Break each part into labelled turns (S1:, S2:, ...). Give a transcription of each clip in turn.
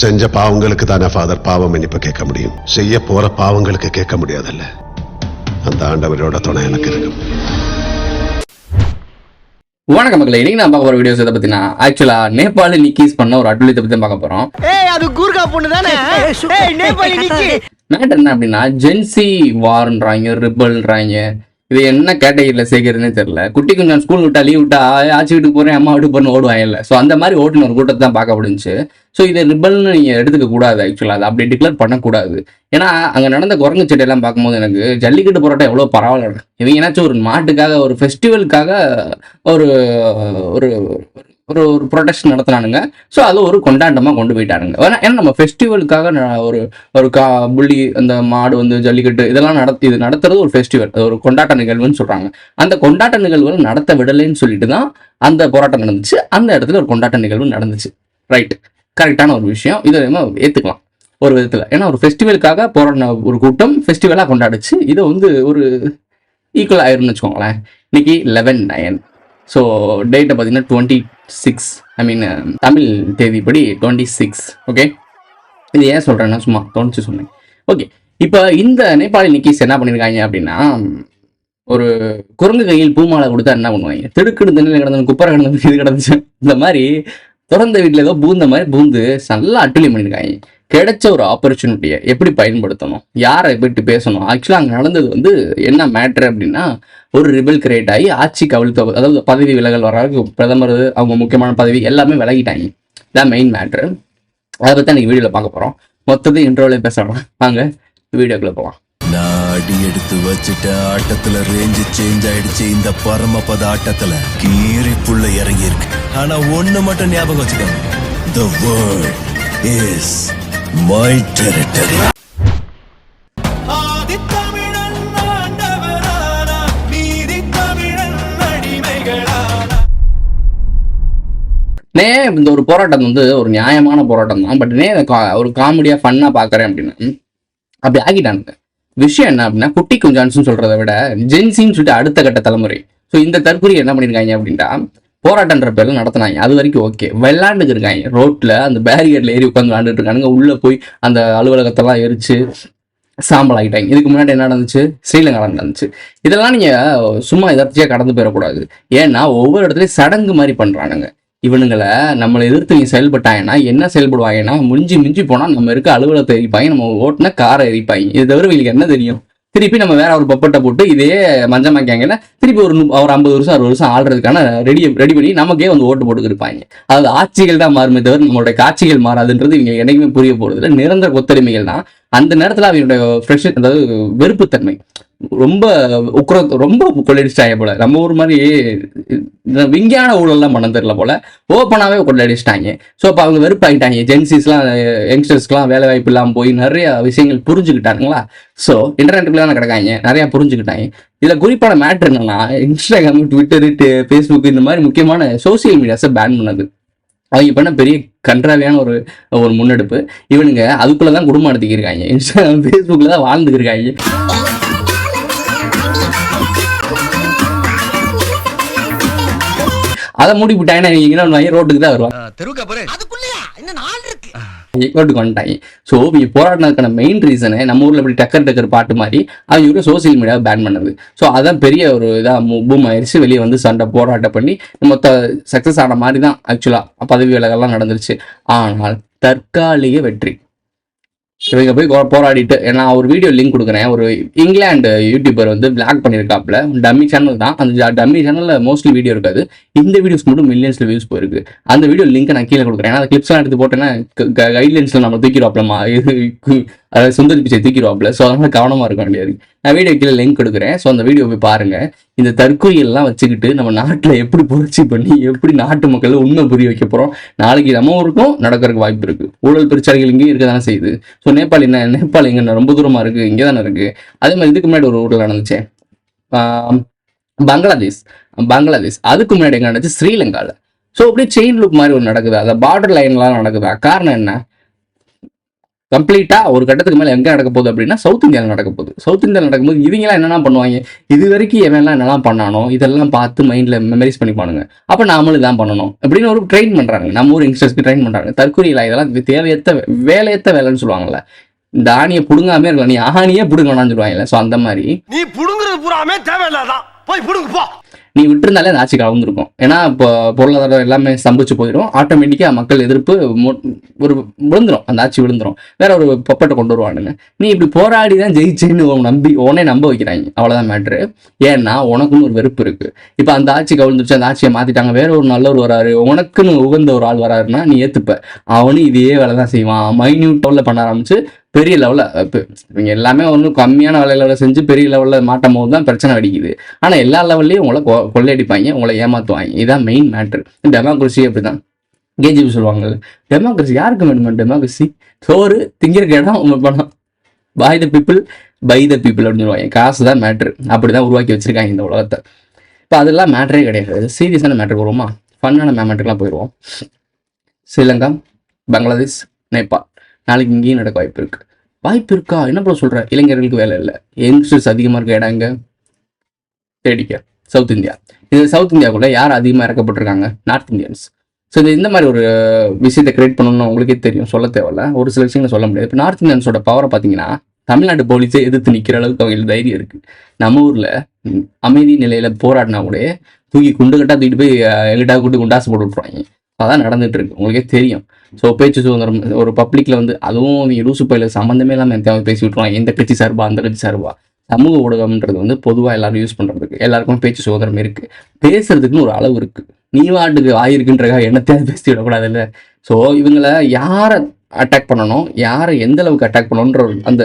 S1: செஞ்ச பாவங்களுக்கு தானே ஃபாதர் பாவம் மன்னிப்பு கேட்க முடியும். செய்ய போற பாவங்களுக்கு கேட்க முடியாதல்ல. அந்த ஆண்டவரோட துணை எனக்கு இருக்கு.
S2: வணக்கம் மக்களே, இன்னைக்கு நான் பார்க்க போற வீடியோஸ் எதை பத்தினா ஆக்சுவலா நேபாளி நிக்கீஸ் பண்ண ஒரு அட்வலித்தை பத்தி பார்க்க போறோம்.
S3: அது கூர்கா பொண்ணு தானே. நேபாளி நிக்கி
S2: மேட்டர் என்ன அப்படின்னா ஜென்சி வார்ன்றாங்க, ரிபல்ன்றாங்க. இது என்ன கேட்டகரியில் சேர்க்கறதுனே தெரியல. குட்டி கொஞ்சம் ஸ்கூல் விட்டா லீவ் விட்டா ஆச்சி வீட்டுக்கு போறேன் அம்மா வீட்டுக்கு போறேன் ஓடுவாங்கல்ல. ஸோ அந்த மாதிரி ஓட்டுன ஒரு கூட்டத்தை தான் பார்க்க முடிஞ்சு. ஸோ இதை ரிபல்னு நீங்கள் எடுத்துக்க கூடாது. ஆக்சுவலாக அதை அப்படி டிக்ளேர் பண்ணக்கூடாது. ஏன்னா அங்கே நடந்த குரங்கு செடியெல்லாம் பார்க்கும்போது எனக்கு ஜல்லிக்கட்டு போராட்டம் எவ்வளோ பரவாயில்ல. இவங்க ஏன்னாச்சும் ஒரு நாட்டுக்காக ஒரு ஃபெஸ்டிவலுக்காக ஒரு ஒரு ஒரு ஒரு ப்ரொடெக்ஷன் நடத்தினானுங்க. ஸோ அது ஒரு கொண்டாட்டமாக கொண்டு போயிட்டானுங்க. ஏன்னா நம்ம ஃபெஸ்டிவலுக்காக ஒரு ஒரு புள்ளி அந்த மாடு வந்து ஜல்லிக்கட்டு இதெல்லாம் இது நடத்துறது ஒரு ஃபெஸ்டிவல், ஒரு கொண்டாட்ட நிகழ்வுன்னு சொல்கிறாங்க. அந்த கொண்டாட்ட நிகழ்வுகள் நடத்த விடலைன்னு சொல்லிட்டு தான் அந்த போராட்டம் நடந்துச்சு. அந்த இடத்துல ஒரு கொண்டாட்ட நிகழ்வு நடந்துச்சு. ரைட், கரெக்டான ஒரு விஷயம். இதை ஏற்றுக்கலாம் ஒரு விதத்தில். ஏன்னா ஒரு ஃபெஸ்டிவலுக்காக போராடின ஒரு கூட்டம் ஃபெஸ்டிவலாக கொண்டாடுச்சு. இதை வந்து ஒரு ஈக்குவல் ஆயிரும்னு வச்சுக்கோங்களேன். இன்னைக்கு 11/9. ஸோ டேட்டை பார்த்தீங்கன்னா 26, தமிழ் தேதிப்படி 26. ஓகே, இது ஏன் சொல்கிறேன்னா சும்மா தோணுச்சு சொன்னேன். ஓகே, இப்போ இந்த நேபாளி நிக்கீஸ் என்ன பண்ணியிருக்காங்க அப்படின்னா, ஒரு குரங்கு கையில் பூமாலை கொடுத்தா என்ன பண்ணுவாங்க? திடுக்குன்னு தண்ணியில் கிடந்து குப்பரை கிடந்து இது கிடந்துச்சு இந்த மாதிரி திறந்த வீட்டில் ஏதோ பூந்த மாதிரி பூந்து நல்லா அட்டுலியம் பண்ணியிருக்காங்க. கிடைச்ச ஒரு ஆப்பர்ச்சுனிட்டியை எப்படி பயன்படுத்தணும், யாரை போயிட்டு பேசணும். ஆக்சுவலாக அங்கே நடந்தது வந்து என்ன மேட்ரு அப்படின்னா, ஒரு ரிபல் கிரியேட் ஆகி ஆட்சி கவிழ்த்த, அதாவது பதவி விலகல் வர்றாங்க. பிரதமர் அவங்க முக்கியமான பதவி எல்லாமே விலகிட்டாங்க. இதான் மெயின் மேட்ரு. அதை பற்றி அன்றைக்கி வீடியோவில் பார்க்க போகிறோம். மொத்தத்தையும் இன்ட்ரோவில் பேசலாம். வாங்க வீடியோக்குள்ளே போகலாம்.
S4: நாடி எடுத்து வச்சுட்ட ஆட்டத்துல ரேஞ்சு சேஞ்ச் ஆயிடுச்சு. இந்த பரமபத ஆட்டத்துல கீரி புள்ள இறங்கி இருக்கு. ஆனா ஒண்ணு மட்டும் ஞாபகம் வச்சுக்கோங்க, the world is my territory.
S2: இந்த ஒரு போராட்டம் வந்து ஒரு நியாயமான போராட்டம் தான். பட் ஒரு காமெடியா ஃபன்னா பாக்குறேன் அப்படின்னு அப்படி ஆகிட்டானுங்க. விஷயம் என்ன அப்படின்னா, குட்டி குஞ்சான்ஸ் சொல்றதை விட ஜென்சின்னு சொல்லிட்டு அடுத்த கட்ட தலைமுறை. ஸோ இந்த தற்கொலை என்ன பண்ணிருக்காங்க அப்படின்னா, போராட்டன்ற பேர்ல நடத்தினாங்க. அது வரைக்கும் ஓகே, விளையாண்டுக்கு இருக்காங்க. ரோட்ல அந்த பேரியர்ல ஏறி உட்காந்து விளையாண்டுட்டு இருக்கானுங்க. உள்ள போய் அந்த அலுவலகத்தெல்லாம் எரிச்சு சாம்பல் ஆகிட்டாங்க. இதுக்கு முன்னாடி என்ன நடந்துச்சு? ஸ்ரீலங்கா நடந்துச்சு. இதெல்லாம் நீங்க சும்மா எதார்த்தியா கடந்து போயிடக்கூடாது. ஏன்னா ஒவ்வொரு இடத்துலயும் சடங்கு மாதிரி பண்றானுங்க. இவனுங்களை நம்மளை எதிர்த்து நீ செயல்பட்டாங்கன்னா என்ன செயல்படுவாங்கன்னா, மிஞ்சி போனா நம்ம இருக்க அலுவலகத்தை எரிப்பாங்க, நம்ம ஓட்டுன காரை எரிப்பாங்க. இது தவிர இவங்களுக்கு என்ன தெரியும்? திருப்பி நம்ம வேற ஒரு பப்பட்டை போட்டு இதே மஞ்சமாக்கியாங்கன்னா திருப்பி ஒரு 50 வருஷம் 60 வருஷம் ஆள்றதுக்கான ரெடி பண்ணி நமக்கே வந்து ஓட்டு போட்டு இருப்பாங்க. அதாவது ஆட்சிகள் தான் மாறுமே தவிர நம்மளுடைய காட்சிகள் மாறாதுன்றது இவங்க என்னைக்குமே புரிய போறது இல்லை. நிரந்தர கொத்தடிமைகள் தான். அந்த நேரத்தில் அவங்களுடைய ஃப்ரெஷ், அதாவது வெறுப்புத்தன்மை ரொம்ப ரொம்ப கொள்ளடிச்சிட்டாங்க போல. நம்ம ஊர் மாதிரி விஞ்ஞான ஊழல்லாம் பண்ண தெரியல போல, ஓப்பனாகவே கொள்ளடிச்சிட்டாங்க. ஸோ அப்போ அவங்க வெறுப்பாகிட்டாங்க. ஜென்சிஸ்லாம், யங்ஸ்டர்ஸ்க்குலாம் வேலை வாய்ப்பு இல்லாமல் போய் நிறைய விஷயங்கள் புரிஞ்சுக்கிட்டானுங்களா. ஸோ இன்டர்நெட்டுக்குள்ள தான் கிடக்காங்க, நிறையா புரிஞ்சுக்கிட்டாங்க. இதில் குறிப்பான மேட்ரு என்னன்னா, இன்ஸ்டாகிராம், ட்விட்டரு, ஃபேஸ்புக் இந்த மாதிரி முக்கியமான சோசியல் மீடியாஸை பேன் பண்ணது. அவங்க பண்ண பெரிய கன்றாவியான ஒரு முன்னெடுப்பு. இவனுங்க அதுக்குள்ளதான் குடும்பம் நடத்திக்கிருக்காங்க. இன்ஸ்டாகிராம், ஃபேஸ்புக்கில் தான் வாழ்ந்துக்கிருக்காங்க. அதை மூடி விட்டாங்கன்னா ரோட்டுக்கு தான் வருவாங்க, ரோட்டுக்கு வந்துட்டாங்க. ஸோ இவங்க போராடினதுக்கான மெயின் ரீசனு நம்ம ஊரில் இப்படி டக்கர் பாட்டு மாதிரி அவங்க சோசியல் மீடியாவை பேன் பண்ணது. ஸோ அதான் பெரிய ஒரு இதாக பூம் ஆயிடுச்சு. வெளியே வந்து சண்டை போராட்டம் பண்ணி மொத்த சக்ஸஸ் ஆன மாதிரி தான் ஆக்சுவலாக பதவி விலகெல்லாம் நடந்துருச்சு. ஆனால் தற்காலிக வெற்றி. இவங்க போய் போராடிட்டு, நான் ஒரு வீடியோ லிங்க் கொடுக்குறேன். ஒரு இங்கிலாந்து யூடியூபர் வந்து பிளாக் பண்ணியிருக்காப்புல. டம்மி சேனல் தான். அந்த டம்மி சேனலில் மோஸ்ட்லி வீடியோ இருக்காது. இந்த வீடியோஸ் மட்டும் மில்லியன்ஸ்ல வியூஸ் போயிருக்கு. அந்த வீடியோ லிங்க் நான் கீழே கொடுக்குறேன். அந்த கிளிப்ஸ்லாம் எடுத்து போட்டேன்னா கைட்லைன்ஸ்ல நம்ம தூக்கிடுவாப்லமா, அதாவது சுந்தர் பிச்சை தூக்கிடுவாப்ல. ஸோ அதனால கவனமா இருக்க வேண்டியது. நான் வீடியோ கீழே லிங்க் கொடுக்குறேன். ஸோ அந்த வீடியோ போய் பாருங்க. இந்த தற்கொலைகள்லாம் வச்சுக்கிட்டு நம்ம நாட்டில் எப்படி புரட்சி பண்ணி எப்படி நாட்டு மக்கள் உண்மை புரிய வைக்க போறோம். நாளைக்கு நம்ம ஊருக்கும் நடக்கிறதுக்கு வாய்ப்பு இருக்கு. ஊழல் பிரச்சாரங்கள் இங்கேயும் இருக்க தானே செய்யுது. ஸோ நேபாள் இங்கே ரொம்ப தூரமா இருக்கு, இங்கே தானே இருக்கு. அதே மாதிரி இதுக்கு முன்னாடி ஒரு ஊரில் நடந்துச்சு பங்களாதேஷ். அதுக்கு முன்னாடி எங்க நடந்துச்சு? ஸ்ரீலங்காவில். ஸோ அப்படியே செயின் லுக் மாதிரி ஒன்று நடக்குது. அந்த பார்டர் லைன்லாம் நடக்குதா? காரணம் என்ன? கம்ப்ளீட்டா ஒரு கட்டத்துக்கு மேல எங்க நடக்க போகுது அப்படின்னா சவுத் இந்தியாவில் நடக்க போகுது. சவுத் இந்தியாவில் நடக்கும்போது இவங்கெல்லாம் என்னென்ன பண்ணுவாங்க, இது வரைக்கும் எவன்லாம் என்னெல்லாம் பண்ணானோ இதெல்லாம் பார்த்து மைண்ட்ல மெமரைஸ் பண்ணிப்பானுங்க. அப்ப நாமளும் இதான் பண்ணணும் அப்படின்னு ஒரு ட்ரெயின் பண்றாங்க, நம்ம ஊர் யங்ஸ்டர்ஸ்க்கு ட்ரெயின் பண்றாங்க. தற்கொலையில இதெல்லாம் தேவையற்ற வேலையற்ற வேலைன்னு சொல்லுவாங்கல்ல, இந்த ஆணியை புடுங்காமே இருக்கலாம், நீ ஆணியே புடுங்கணும்னு சொல்லுவாங்கல்ல. ஸோ அந்த மாதிரி
S3: நீ புடுங்குறது பூராமே தேவையில்லாதான், போய் புடுங்க போ.
S2: நீ விட்டுருந்தாலே அந்த ஆட்சி கலந்துருக்கும். ஏன்னா இப்போ பொருளாதாரம் எல்லாமே ஸ்தம்பிச்சு போயிடும், ஆட்டோமேட்டிக்கா மக்கள் எதிர்ப்பு ஒரு விழுந்துரும், அந்த ஆட்சி விழுந்துரும், வேற ஒரு பப்பட்டை கொண்டு வருவானுங்க. நீ இப்படி போராடி தான் ஜெயிச்சேன்னு உடனே நம்ப வைக்கிறாங்க, அவ்வளவுதான் மேட்ரு. ஏன்னா உனக்குன்னு ஒரு வெறுப்பு இருக்கு. இப்போ அந்த ஆட்சி கவிழ்ந்துருச்சு, அந்த ஆட்சியை மாத்திட்டாங்க, வேற ஒரு நல்லவர் வராரு, உனக்குன்னு உகந்த ஒரு ஆள் வராருன்னா நீ ஏத்துப்ப. அவனும் இதே வேலை தான் செய்வான். மைன்யூட் லெவலில் பண்ண ஆரம்பிச்சு பெரிய லெவலில் இவங்க எல்லாமே ஒன்றும் கம்மியான வேலையில செஞ்சு பெரிய லெவலில் மாட்டும் போது தான் பிரச்சனை வெடிக்குது. ஆனால் எல்லா லெவல்லையும் உங்களை கொள்ளையடிப்பாங்க, உங்களை ஏமாற்றுவாங்க. இதுதான் மெயின் மேட்ரு. டெமோக்ரஸி அப்படிதான். கேஜிபி சொல்லுவாங்க, டெமோக்ரஸி யாருக்கு வேணுமா? டெமோக்ரஸி சோறு திங்கிறக்கு இடம் உங்க பணம், by the people by the people அப்படின்னு சொல்லுவாங்க. காசு தான் மேட்ரு. அப்படிதான் உருவாக்கி வச்சிருக்காங்க இந்த உலகத்தை. இப்போ அதெல்லாம் மேட்ரே கிடையாது. சீரியஸான மேட்ருக்கு வருவோமா? ஃபன்னான மேட்ருக்கெல்லாம் போயிடுவோம். ஸ்ரீலங்கா, பங்களாதேஷ், நேபாள் நாளைக்கு இங்கேயும் நடக்க வாய்ப்பு இருக்கா? என்ன ப்ரோ சொல்ற? இளைஞர்களுக்கு வேலை இல்லை, யங்ஸ்டர்ஸ் அதிகமாக இருக்க இடம் எங்க தேடிக்க? South India. இது சவுத் இந்தியாவுக்குள்ள யார் அதிகமாக இறக்கப்பட்டிருக்காங்க? North Indians. ஸோ இது இந்த மாதிரி ஒரு விஷயத்தை கிரியேட் பண்ணணும்னு உங்களுக்கே தெரியும், சொல்ல தேவையில்ல. ஒரு சில விஷயங்களை சொல்ல முடியாது. இப்போ நார்த் இந்தியன்ஸோட பவரை பார்த்தீங்கன்னா தமிழ்நாட்டு போலீஸே எதிர்த்து நிற்கிற அளவுக்கு அவங்களுக்கு தைரியம் இருக்கு. நம்ம ஊர்ல அமைதி நிலையில போராடினா கூட தூக்கி குண்டுகட்டா தூக்கிட்டு போய் எங்கிட்ட கூட்டு குண்டாசு போட்டு விட்டுருவாங்க. அதான் நடந்துட்டு இருக்கு, உங்களுக்கே தெரியும். ஸோ பேச்சு சுதந்திரம் ஒரு பப்ளிக்ல வந்து, அதுவும் லூசு பயில சம்மந்தமே இல்லாமல் பேசி விட்டுருவாங்க, எந்த கட்சி சார்பா அந்த கட்சி சார்பா. சமூக ஊடகம்ன்றது வந்து பொதுவாக எல்லாரும் யூஸ் பண்றதுக்கு, எல்லாருக்கும் பேச்சு சுதந்திரம் இருக்கு, பேசுறதுக்குன்னு ஒரு அளவு இருக்கு. நீ வாட்டுக்கு ஆயிருக்குன்றக்காக என்னத்தையாவது பேசி விடக்கூடாது இல்லை. ஸோ இவங்களை யாரை அட்டாக் பண்ணணும், யாரை எந்த அளவுக்கு அட்டாக் பண்ணணுன்ற அந்த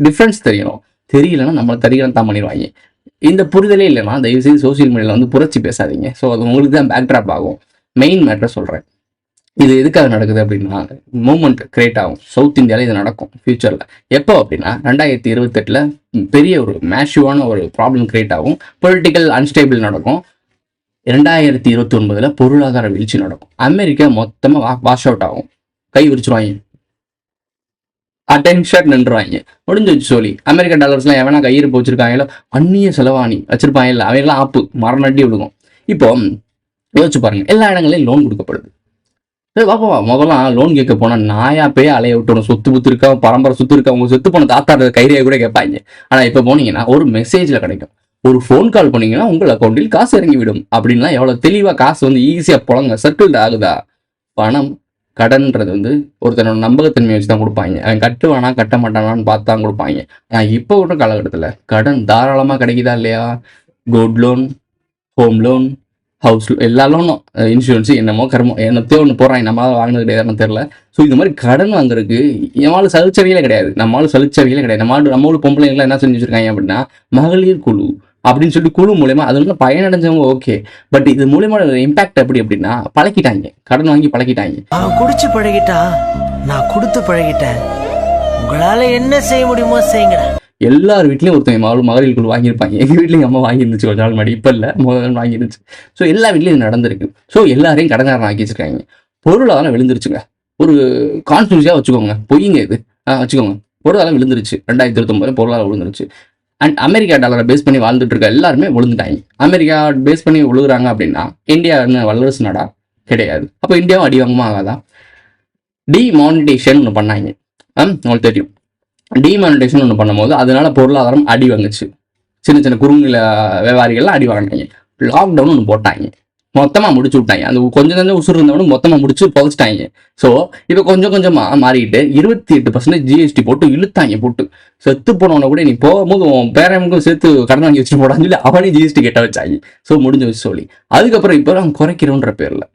S2: டிஃப்ரென்ஸ் தெரியணும். தெரியலன்னா நம்மளை தரிகரம் தான் பண்ணிடுவாங்க. இந்த புரிதலே இல்லைன்னா தயவுசெய்து சோசியல் மீடியாவில் வந்து புரட்சி பேசாதீங்க. ஸோ அது உங்களுக்கு தான் பேக்ட்ராப் ஆகும். மெயின் மேட்டர் சொல்கிறேன். இது எதுக்காக நடக்குது அப்படின்னா, மூமெண்ட் கிரியேட் ஆகும். சவுத் இந்தியாவில் இது நடக்கும் ஃபியூச்சரில். எப்போ அப்படின்னா 2028 பெரிய ஒரு மேஷிவான ஒரு ப்ராப்ளம் கிரியேட் ஆகும். பொலிட்டிக்கல் அன்ஸ்டேபிள் நடக்கும். 2029 பொருளாதார வீழ்ச்சி நடக்கும். அமெரிக்கா மொத்தமாக வாஷ் அவுட் ஆகும், கை விரிச்சிருவாங்க, அட்டென்ஷன் நின்றுவாங்க, முடிஞ்சு வச்சு சொல்லி. அமெரிக்கா டாலர்ஸ்லாம் எவனா கையிருப்பு வச்சிருக்காங்களோ, அந்நிய செலவாணி வச்சிருப்பாங்க இல்லை, அவையெல்லாம் ஆப்பு மரணட்டி விடுக்கும். இப்போ யோசிச்சு பாருங்க, எல்லா இடங்களையும் லோன் கொடுக்கப்படுது. பாப்பா முதல்ல லோன் கேட்க போனா நாயா போய் அலைய விட்டணும், சொத்து புத்து இருக்கா, பரம்பரை சொத்து இருக்கா, உங்க சொத்து போன தாத்தா கைரியா கூட கேட்பாங்க. ஆனா இப்ப போனீங்கன்னா ஒரு மெசேஜ்ல கிடைக்கும், ஒரு ஃபோன் கால் பண்ணீங்கன்னா உங்கள் அக்கௌண்ட்டில் காசு இறங்கி விடும் அப்படின்லாம். எவ்வளவு தெளிவா காசு வந்து ஈஸியா புழங்க சர்க்கிள் ஆகுதா? பணம் கடன்ன்றது வந்து ஒருத்தனோட நம்பகத்தன்மையை வச்சு தான் கொடுப்பாங்க. அவன் கட்டுவானா கட்ட மாட்டானான்னு பார்த்து தான் கொடுப்பாங்க. இப்போ விட்ட காலகட்டத்தில் கடன் தாராளமாக கிடைக்குதா இல்லையா? Gold loan, home loan, house loan, எல்லா லோனும், இன்சூரன்ஸ், என்னமோ கர்மம் என்னத்தையோ ஒன்று போடுறாங்க. நம்மளால வாங்கினது கிடையாதுன்னு தெரியல. ஸோ இந்த மாதிரி கடன் வாங்குறதுக்கு நம்மளால சலிச்சவையிலே கிடையாது. நம்மளும் பொம்பளைங்களாம் என்ன செஞ்சு வச்சிருக்காங்க அப்படின்னா, மகளிர் குழு அப்படின்னு சொல்லிட்டு குழு மூலயமா அது வந்து பயனடைஞ்சவங்க ஓகே. பட் இது மூலயமா இம்பாக்ட் எப்படி அப்படின்னா, பழக்கிட்டாங்க, கடன் வாங்கி பழக்கிட்டாங்க.
S5: அவன் குடிச்சு பழகிட்டா, நான் கொடுத்து பழகிட்டேன், உங்களால என்ன செய்ய முடியுமோ செய்யுங்க.
S2: எல்லார் வீட்லயும் ஒருத்தவங்க மகளிர் குழு வாங்கியிருப்பாங்க. எங்க வீட்லயும் அம்மா வாங்கியிருந்துச்சு கொஞ்ச நாள் முன்னாடி, இப்ப இல்ல, முதல் வாங்கிருந்துச்சு. ஸோ எல்லா வீட்லயும் இது நடந்திருக்கு. ஸோ எல்லாரையும் கடன்காரன் ஆக்கி வச்சிருக்காங்க. பொருளாதாரம் விழுந்துருச்சுங்க. ஒரு கான்ஸ்டியூஷியா வச்சுக்கோங்க, பொய்யுங்க இது வச்சுக்கோங்க. பொருளாதாரம் விழுந்துருச்சு. 2029 பொருளாதாரம் விழுந்துருச்சு. அண்ட் அமெரிக்கா டாலரை பேஸ் பண்ணி வாழ்ந்துட்டு இருக்க எல்லாருமே விழுந்துட்டாங்க. அமெரிக்கா பேஸ் பண்ணி விழுகுறாங்க அப்படின்னா இந்தியா வல்லரசு நாடா கிடையாது. அப்போ இந்தியாவும் அடி வாங்கமா ஆகாதா? டிமானிட்டேஷன் ஒன்று பண்ணாங்க, உங்களுக்கு தெரியும். டிமானிட்டேஷன் ஒன்று பண்ணும்போது அதனால பொருளாதாரம் அடி வாங்குச்சு. சின்ன சின்ன குறுநில வியாபாரிகள்லாம் அடி வாங்கினாங்க. லாக்டவுன் ஒன்று போட்டாங்க, மொத்தமாக முடிச்சு விட்டாங்க. அந்த கொஞ்சம் உசுறு இருந்தவனும் மொத்தமாக முடிச்சு புதைச்சிட்டாங்க. ஸோ இப்போ கொஞ்சம் கொஞ்சமாக மாறிட்டு 28% ஜிஎஸ்டி போட்டு இழுத்தாங்க. போட்டு செத்து போனவனை கூட நீ போகும்போது உன் பேரனுக்கும் சேர்த்து கடன் வாங்கி வச்சுட்டு போடான்னு சொல்லி அவனே ஜிஎஸ்டி கேட்ட வச்சாங்க. ஸோ முடிஞ்ச வச்சு சொல்லி அதுக்கப்புறம் இப்போ நாங்கள் குறைக்கிறோன்ற பேரில்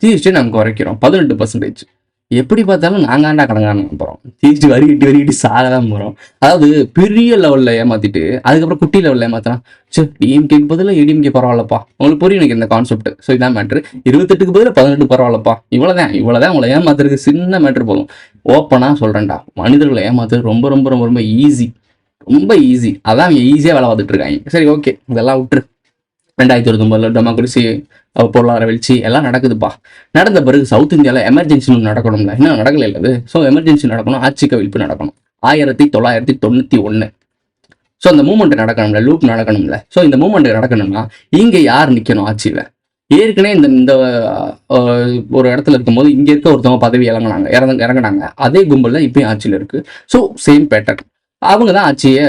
S2: ஜிஎஸ்டி நாங்கள் குறைக்கிறோம் 18%. எப்படி பார்த்தாலும் நாங்காண்டா கடங்கான போகிறோம். ஜிஎஸ்டி வரிகிட்டு சாகதான் போகிறோம். அதாவது பெரிய லெவலில் ஏமாத்திட்டு அதுக்கப்புறம் குட்டி லெவலில் ஏமாத்தினா, சரி டிஎம்கேக்கு பதிலாக ஏடிஎம்கே பரவாயில்லப்பா. உங்களுக்கு புரியும் எனக்கு இந்த கான்செப்ட். ஸோ இதான் மேட்ரு. 28க்கு பதிலாக 18 பரவாயில்லப்பா. இவ்வளோதான் உங்களை ஏமாத்துறதுக்கு சின்ன மேட்ரு போதும். ஓப்பனாக சொல்கிறேன்டா, மனிதர்களை ஏமாத்துறது ரொம்ப ரொம்ப ரொம்ப ரொம்ப ஈஸி, ரொம்ப ஈஸி. அதான் அவங்க ஈஸியாக வேலை பார்த்துட்டு இருக்காங்க. சரி ஓகே, இதெல்லாம் விட்டுரு. 2019 டெமோக்ரஸி, பொருளாதார வீழ்ச்சி எல்லாம் நடக்குதுப்பா. நடந்த பிறகு சவுத் இந்தியாவில் எமர்ஜென்சி நடக்கணும்ல, இன்னும் நடக்கல அது. ஸோ எமர்ஜென்சி நடக்கணும், ஆட்சி கவிழ்ப்பு நடக்கணும் 1991. ஸோ அந்த மூமெண்ட் நடக்கணும்ல, லூப் நடக்கணும்ல. ஸோ இந்த மூமெண்ட் நடக்கணும்னா இங்கே யார் நிற்கணும் ஆட்சியில்? ஏற்கனவே இந்த ஒரு இடத்துல இருக்கும்போது இங்கே இருக்க ஒருத்தவங்க பதவி இறங்கினாங்க. அதே கும்பல் தான் இப்பயும் ஆட்சியில் இருக்கு. So same pattern. அவங்க தான் ஆட்சியை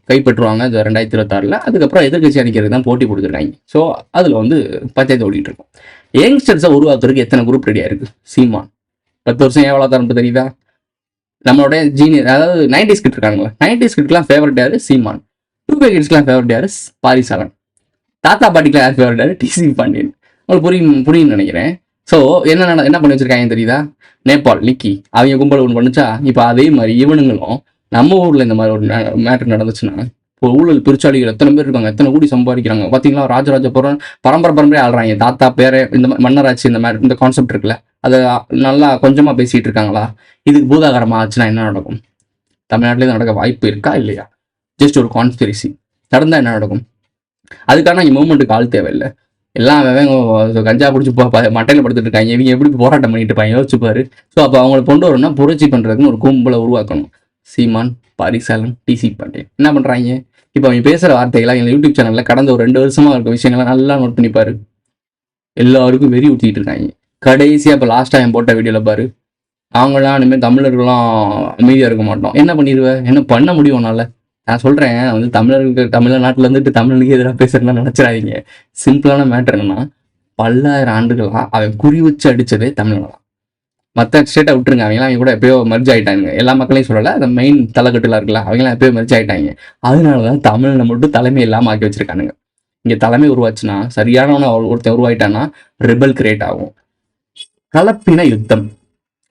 S2: கைப்பற்றுவாங்க 2026. அதுக்கப்புறம் எதிர்கட்சி அணிக்கிறதுக்கு தான் போட்டி கொடுத்துருக்காங்க. ஸோ அதில் வந்து பஞ்சாயத்து ஓடிட்டு இருக்கும். யங்ஸ்டர்ஸை உருவாக்குறதுக்கு எத்தனை குரூப் ரெடியாக இருக்கு? சீமான் 10 வருஷம் எவ்வளோ தரப்பு தெரியுதா? நம்மளோட ஜீனியர், அதாவது 90s கிட் இருக்காங்களா, 90s கிட்லாம் ஃபேவரட் யாரு? சீமான். 2K கிட்ஸ்லாம் ஃபேவரட் யாரு? பாரிசாலன். தாத்தா பாட்டிக்கெலாம் யார் ஃபேவரட் யாரு? டிசி பாண்டியன். உங்களுக்கு புரியும்னு நினைக்கிறேன். ஸோ என்ன பண்ணி வச்சிருக்காங்க தெரியுதா? நேபாள் நிக்கி அவங்க கும்பல் ஒன்று பண்ணுச்சா, இப்போ அதே மாதிரி இவனுங்களும் நம்ம ஊரில் இந்த மாதிரி ஒரு மேட்ரு நடந்துச்சுன்னா, இப்போ ஊழல் பிரிச்சாளிகள் எத்தனை பேர் இருக்காங்க, எத்தனை கோடி சம்பாதிக்கிறாங்க பார்த்தீங்களா? ராஜராஜ பரம்பரை ஆள்றாங்க, தாத்தா பேரை, இந்த மன்னராட்சி, இந்த கான்செப்ட் இருக்குல்ல, அதை நல்லா கொஞ்சமாக பேசிகிட்டு இருக்காங்களா? இதுக்கு பூதாகரமாக ஆச்சுன்னா என்ன நடக்கும்? தமிழ்நாட்டிலே நடக்க வாய்ப்பு இருக்கா இல்லையா? ஜஸ்ட் ஒரு கான்ஸ்பிரசி நடந்தால் என்ன நடக்கும்? அதுக்கான மூமெண்ட்டுக்கு ஆள் தேவையில்லை. எல்லாம் கஞ்சா பிடிச்சி மட்டையில் படுத்துட்டு இருக்காங்க. இவங்க எப்படி போராட்டம் பண்ணிட்டு இருப்பாங்க யோசிச்சுப்பாரு. ஸோ அப்போ அவங்களை கொண்டு வரணும்னா புரட்சி பண்ணுறதுக்குன்னு ஒரு கும்பலை உருவாக்கணும். சீமான், பாரிசாலன், டிசி பாண்டியன் என்ன பண்ணுறாங்க? இப்போ அவங்க பேசுகிற வார்த்தைகளாம் எங்கள் யூடியூப் சேனலில் கடந்த ஒரு 2 வருஷமாக இருக்க விஷயங்கள்லாம் நல்லா நோட் பண்ணிப்பாரு. எல்லாருக்கும் வெறி ஊற்றிட்டு இருக்காங்க. கடைசியாக இப்போ லாஸ்ட்டாக என் போட்ட வீடியோவில் பாரு, அவங்களாம் இனிமேல் தமிழர்கள்லாம் அமைதியாக இருக்க மாட்டோம். என்ன பண்ணிடுவேன்? என்ன பண்ண முடியும் உன்னால? நான் சொல்கிறேன் வந்து தமிழ்நாட்டில் இருந்துட்டு தமிழுக்கு எதிராக பேசுறதுலாம் நினச்சிடாதீங்க. சிம்பிளான மேட்ரு என்னன்னா, பல்லாயிரம் ஆண்டுகளாக அவன் குறி வச்சு அடித்ததே தமிழ்நாடு. மற்ற ஸ்டேட்டை விட்டுருங்க, அவங்க கூட எப்பயோ மெர்ஜ் ஆகிட்டாங்க. எல்லா மக்களையும் சொல்லலை, அந்த மெயின் தலைக்கட்டுலாம் இருக்குல்ல, அவங்களாம் எப்பயோ மெர்ஜ் ஆகிட்டாங்க. அதனால தான் தமிழை மட்டும் தலைமை இல்லாமல் ஆக்கி வச்சிருக்கானுங்க. இங்கே தலைமை உருவாச்சுன்னா, சரியானவன ஒருத்தன் உருவாயிட்டான்னா ரெபல் கிரியேட் ஆகும். கலப்பின யுத்தம்,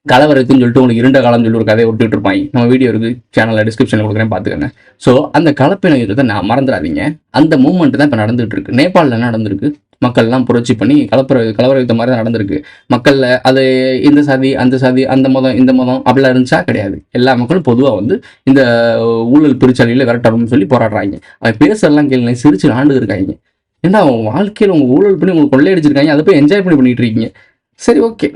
S2: கலவரத்துன்னு சொல்லிட்டு உங்களுக்கு இருண்ட காலம் சொல்லி ஒரு கதையை விட்டுட்டு இருப்பாங்க. நம்ம வீடியோ இருக்கு, சேனலில் டிஸ்கிரிப்ஷனில் கொடுக்குறேன், பார்த்துக்கங்க. ஸோ அந்த கலப்பின யுத்தத்தை நான் மறந்துடாதீங்க. அந்த மூமெண்ட் தான் இப்போ நடந்துகிட்டு இருக்கு. நேபாளில் என்ன நடந்திருக்கு? மக்கள்லாம் புரட்சி பண்ணி கலவர யுத்தம் மாதிரி தான் நடந்திருக்கு. மக்களில் அது இந்த சாதி அந்த சாதி அந்த மதம் இந்த மதம் அப்படிலாம் இருந்துச்சா? கிடையாது. எல்லா மக்களும் பொதுவாக வந்து இந்த ஊழல் பிரிச்சாலையில் விரட்டணும்னு சொல்லி போராடுறாங்க. அவன் பேசலாம் கேள்வி சிரிச்சு ஆண்டு இருக்காங்க. ஏன்னா அவங்க வாழ்க்கையில் உங்கள் ஊழல் பண்ணி உங்களுக்கு கொள்ளையடிச்சிருக்காங்க, அதை போய் என்ஜாய் பண்ணிட்டு இருக்கீங்க. சரி, ஓகே,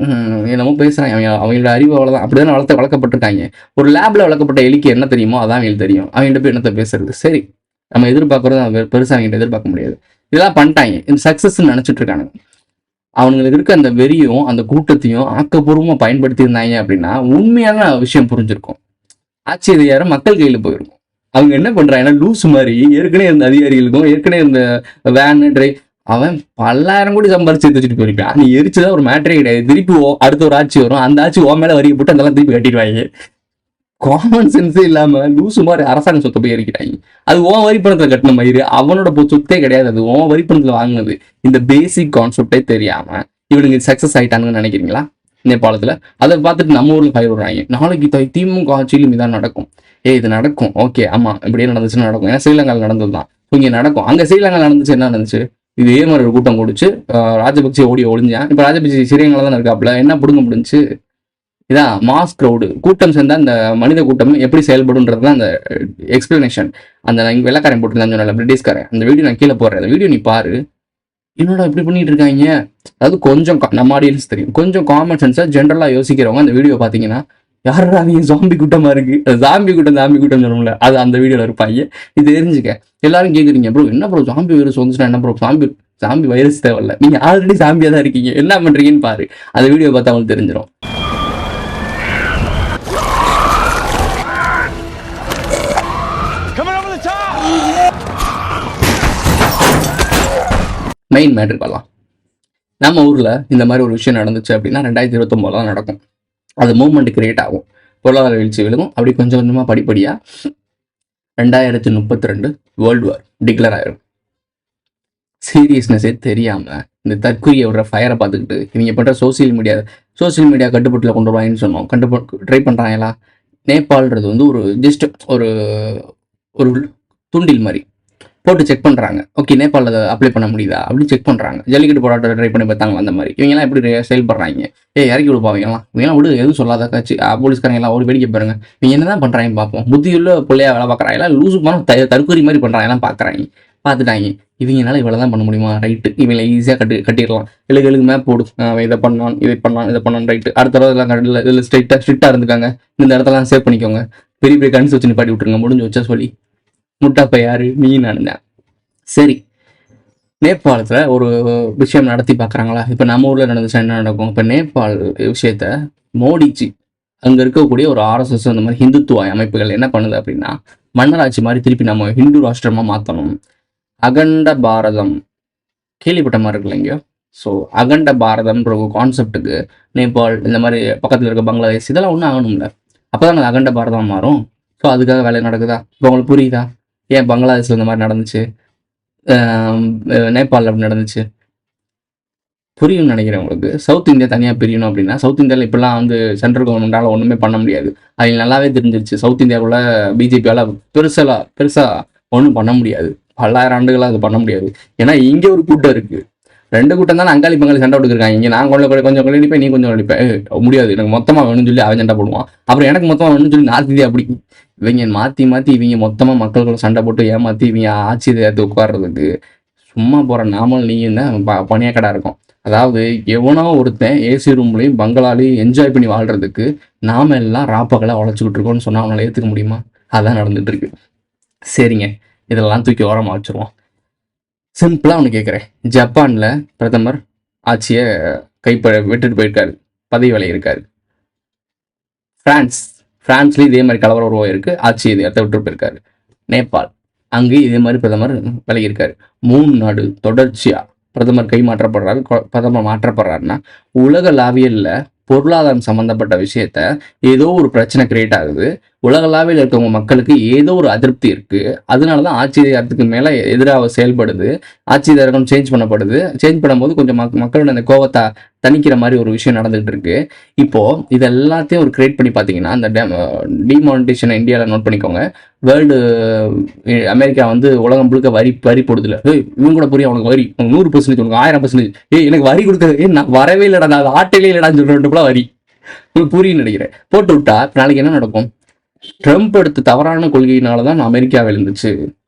S2: என்னமோ பேசுகிறாங்க. அவங்களோட அறிவு அவ்வளோதான், அப்படிதான் வளர்க்கப்பட்டிருக்காங்க. ஒரு லேபில் வளர்க்கப்பட்ட எலிக்கு என்ன தெரியுமோ அதான் அவங்களுக்கு தெரியும். அவங்கள்ட்ட போய் என்னத்தை பேசுறது? சரி, நம்ம எதிர்பார்க்குறது பெருசாக அவங்கள்ட்ட எதிர்பார்க்க முடியாது. இதெல்லாம் பண்ணிட்டாங்க, இந்த சக்ஸஸ்ன்னு நினச்சிட்டு இருக்காங்க. அவங்களுக்கு இருக்க அந்த வெறியும் அந்த கூட்டத்தையும் ஆக்கப்பூர்வமாக பயன்படுத்தியிருந்தாங்க அப்படின்னா உண்மையான விஷயம் புரிஞ்சிருக்கும். ஆட்சி அதிகாரம் மக்கள் கையில் போயிருக்கும். அவங்க என்ன பண்ணுறாங்கன்னா லூஸ் மாதிரி ஏற்கனவே இருந்த அதிகாரிகளுக்கும் ஏற்கனவே இருந்த வேனு டிரைவ் அவன் 10,000 கோடி சம்பாரிச்சு வச்சுட்டு போயிருக்கான். நீ எரிச்சுதான் ஒரு மேட்டரே கிடையாது. திருப்பி அடுத்த ஒரு ஆட்சி வரும், அந்த ஆட்சி ஓ மேலே வரி போட்டு அதெல்லாம் திருப்பி கட்டிடுவாங்க. காமன் சென்ஸே இல்லாம லூசு மாதிரி அரசாங்க சொத்தை போய் எரிக்கிறாங்க. அது ஓன் வரி பணத்துல கட்டின மயிறு, அவனோட சொத்தே கிடையாது, அது ஓன் வரி பணத்துல வாங்கினது. இந்த பேசிக் கான்செப்டே தெரியாம இவனுக்கு சக்சஸ் ஆயிட்டானுன்னு நினைக்கிறீங்களா நேபாளத்துல? அதை பார்த்துட்டு நம்ம ஊர்ல பயிர் விடுறாங்க. நாளைக்கு திமுக ஆட்சியிலும் இதான் நடக்கும். இது நடக்கும், ஓகே, ஆமா, இப்படியே நடந்துச்சுன்னு நடக்கும். ஏன்னா ஸ்ரீலங்காவில் நடந்ததுதான் இங்க நடக்கும். அங்க ஸ்ரீலங்காவில் நடந்துச்சு, என்ன நடந்துச்சு? இதே மாதிரி ஒரு கூட்டம் கூடிச்சு, ராஜபக்சே ஒழிஞ்சான். இப்ப ராஜபக்சே சிறியங்கள தான் இருக்காப்புல, என்ன பிடுங்க முடிஞ்சு? இதான் மாஸ் க்ரௌடு கூட்டம் சேர்ந்தா இந்த மனித கூட்டம் எப்படி செயல்படுன்றதுதான் அந்த எக்ஸ்பிளனேஷன். அந்த வெள்ளக்காரன் போட்டுருந்தான்னு சொன்னால பிரிட்டிஷ்காரன், அந்த வீடியோ நான் கீழே போடுறேன், அந்த வீடியோ நீ பாரு. என்னடா இப்படி பண்ணிட்டு இருக்காங்க? அதாவது கொஞ்சம் நம்ம ஆடியன்ஸ் தெரியும், கொஞ்சம் காமன் சென்ஸா ஜென்ரலா யோசிக்கிறவங்க அந்த வீடியோ பாத்தீங்கன்னா யாரா நீங்க ஜாம்பி கூட்டமா இருக்கு, ஜாம்பி கூட்டம் சொல்லணும்ல, அது அந்த வீடியோல இருப்பாங்க. இது தெரிஞ்சுக்க. எல்லாரும் கேக்குறீங்க, ப்ரோ என்ன ப்ரோ ஜாம்பி வைரஸ் வந்துச்சுன்னா என்ன ப்ரோ? ஜாம்பி வைரஸ் தேவையில்ல, நீங்க ஆல்ரெடி ஜாம்பியா தான் இருக்கீங்க, என்ன பண்றீங்கன்னு பாரு. அந்த வீடியோ பார்த்தா அவங்களுக்கு தெரிஞ்சிடும். மெயின் மேட்ரு வரலாம். நம்ம ஊர்ல இந்த மாதிரி ஒரு விஷயம் நடந்துச்சு அப்படின்னா 2029 நடக்கும். அது மூவ்மெண்ட் கிரியேட் ஆகும், பொருளாதார வீழ்ச்சி விழுகும். அப்படி கொஞ்சம் கொஞ்சமாக படிப்படியாக 2032 வேர்ல்டு வார் டிக்ளேர் ஆயிரும். சீரியஸ்னஸே தெரியாமல் இந்த தற்கொலையை விடுற ஃபயரை பார்த்துக்கிட்டு இவங்க பண்ணுற சோசியல் மீடியா கட்டுப்பாட்டில் கொண்டு வருவாங்கன்னு சொன்னோம். ட்ரை பண்ணுறாங்களா? நேபாள்ன்றது வந்து ஒரு ஜஸ்ட் ஒரு தூண்டில் மாதிரி போட்டு செக் பண்ணுறாங்க. ஓகே, நேபாளில் அதை அப்ளை பண்ண முடியுதா அப்படின்னு செக் பண்ணுறாங்க. ஜல்லிக்கட்டு போராட்டம் ட்ரை பண்ணி பார்த்தாங்க. அந்த மாதிரி இவங்கெல்லாம் எப்படி செயல்படுறாங்க? இறக்கி இவங்கெல்லாம் விடு, எதுவும் சொல்லாத காட்சி. போலீஸ்காரங்க எல்லாம் ஒரு வேடிக்கை பாருங்க, இவங்க என்ன தான் பண்ணுறாங்க பார்ப்போம். புத்தியுள்ள பிள்ளையா வேலை பார்க்குறாங்களா, லூசு போனால் தற்கொலை மாதிரி பண்ணுறாங்கலாம் பார்க்குறாங்க. பார்த்துட்டாங்க. இவங்கனால இவ்வளோதான் பண்ண முடியுமா, ரைட்டு, இவங்களை ஈஸியாக கட்டிடலாம், எழுகளுக்கு மேப் போடு, அவன் இதை பண்ணான் இதை பண்ணான் ரைட்டு, அடுத்த தடவை இதெல்லாம் கட்டில இதில் ஸ்ட்ரிக்டாக இருந்துக்காங்க, இந்த இடத்தெல்லாம் சேவ் பண்ணிக்கோங்க, பெரிய பெரிய கன்ஸ் வச்சு நிப்பாட்டி விட்டுருங்க, முடிஞ்சு வச்சா சொல்லி முட்டாப்ப யாரு நீ நானுங்க. சரி, நேபாளத்தில் ஒரு விஷயம் நடத்தி பார்க்குறாங்களா? இப்போ நம்ம ஊரில் நடந்துச்சா என்ன நடக்கும்? இப்போ நேபாள் விஷயத்த மோடிஜி அங்கே இருக்கக்கூடிய ஒரு RSS அந்த மாதிரி ஹிந்துத்துவ அமைப்புகள் என்ன பண்ணுது அப்படின்னா, மன்னராட்சி மாதிரி திருப்பி நம்ம ஹிந்து ராஷ்டிரமாக மாற்றணும், அகண்ட பாரதம் கேள்விப்பட்ட மாதிரி இருக்கு இல்லைங்கயோ. ஸோ அகண்ட பாரதம்ன்ற ஒரு கான்செப்டுக்கு நேபாள் இந்த மாதிரி பக்கத்தில் இருக்க பங்களாதேஷ் இதெல்லாம் ஒன்றும் ஆகணும்ல, அப்போ தான் அது அகண்ட பாரதம் மாறும். ஸோ அதுக்காக வேலை நடக்குதா? இப்போ உங்களுக்கு புரியுதா ஏன் பங்களாதேஷில் இந்த மாதிரி நடந்துச்சு, நேபாளில் அப்படி நடந்துச்சு? புரியும்னு நினைக்கிறேன் உங்களுக்கு. சவுத் இந்தியா தனியாக பிரியணும் அப்படின்னா, சவுத் இந்தியாவில் இப்படிலாம் வந்து சென்ட்ரல் கவர்மெண்டால் ஒன்றுமே பண்ண முடியாது. அது நல்லாவே தெரிஞ்சிருச்சு. சவுத் இந்தியாவுக்குள்ள பிஜேபியால் பெருசாக ஒன்றும் பண்ண முடியாது, பல்லாயிரம் ஆண்டுகளாக அது பண்ண முடியாது. ஏன்னா இங்கே ஒரு கூட்டம் இருக்குது, 2 கூட்டம் தான் அங்காளி பங்காளி சண்டை விட்டுருக்காங்க. இங்கே நான் கொஞ்சம் கொள்ளிப்பேன், நீ கொஞ்சம் அடிப்பேன், முடியாது, எனக்கு மொத்தமாக வேணும்னு சொல்லி அவன் சண்டை போடுவான், அப்புறம் எனக்கு மொத்தமாக வேணும்னு சொல்லி நார்த் இந்தியா அப்படி இவங்க மாற்றி இவங்க மொத்தமாக மக்களுக்குள்ள சண்டை போட்டு ஏமாற்றி இவங்க ஆட்சி ஏற்று உட்கார்றதுக்கு சும்மா போகிற நாமல் நீங்கள் தான் பனியாக்கடா இருக்கும். அதாவது எவனோ ஒருத்தன் ஏசி ரூம்லையும் பங்களாலையும் என்ஜாய் பண்ணி வாழ்றதுக்கு நாம எல்லாம் ராப்பகலை உழைச்சிக்கிட்டு இருக்கோம்னு சொன்னால் அவனால ஏற்றுக்க முடியுமா? அதான் நடந்துட்டு இருக்கு. சரிங்க, இதெல்லாம் தூக்கி ஓரமாக வச்சுருவோம். சிம்பிளாக ஒன்று கேட்குறேன். ஜப்பானில் பிரதமர் ஆட்சியை விட்டுட்டு போயிருக்காரு, பதவி விலகி இருக்காரு. ஃப்ரான்ஸ்லேயும் இதே மாதிரி கலவரம் உருவாயிருக்கு, ஆட்சி இது இடத்த விட்டு போயிருக்காரு. நேபாள் அங்கேயும் இதே மாதிரி பிரதமர் விலகி இருக்காரு. 3 நாடு தொடர்ச்சியாக பிரதமர் மாற்றப்படுறாருன்னா உலகளாவியல்ல பொருளாதாரம் சம்பந்தப்பட்ட விஷயத்த ஏதோ ஒரு பிரச்சனை கிரியேட் ஆகுது, உலகளாவியில் இருக்கவங்க மக்களுக்கு ஏதோ ஒரு அதிருப்தி இருக்கு, அதனாலதான் ஆட்சி அதிகாரத்துக்கு மேல எதிராக செயல்படுது, ஆட்சி அதிகாரம் சேஞ்ச் பண்ணும்போது கொஞ்சம் மக்களோட அந்த கோவத்தை தணிக்கிற மாதிரி ஒரு விஷயம் நடந்துகிட்டு இருக்கு. இப்போ இது எல்லாத்தையும் ஒரு கிரியேட் பண்ணி பார்த்தீங்கன்னா, அந்த டிமானிட்டேஷன் இந்தியாவில் நோட் பண்ணிக்கோங்க. வேர்ல்டு அமெரிக்கா வந்து உலகம் முழுக்க வரி போடுதுல, இவங்க கூட புரியும், அவனுக்கு வரி 100%, உனக்கு 1000%, எனக்கு வரி கொடுக்குறது நான் வரவே இல்லைடா, நான் ஆட்டையிலே இல்லடான்னு சொல்லிட்டு வரி உங்களுக்கு புரியும் நினைக்கிறேன். போட்டு விட்டா நாளைக்கு என்ன நடக்கும்? ட்ரம்ப் எடுத்த தவறான கொள்கையினாலதான் அமெரிக்கா விழுந்துச்சு.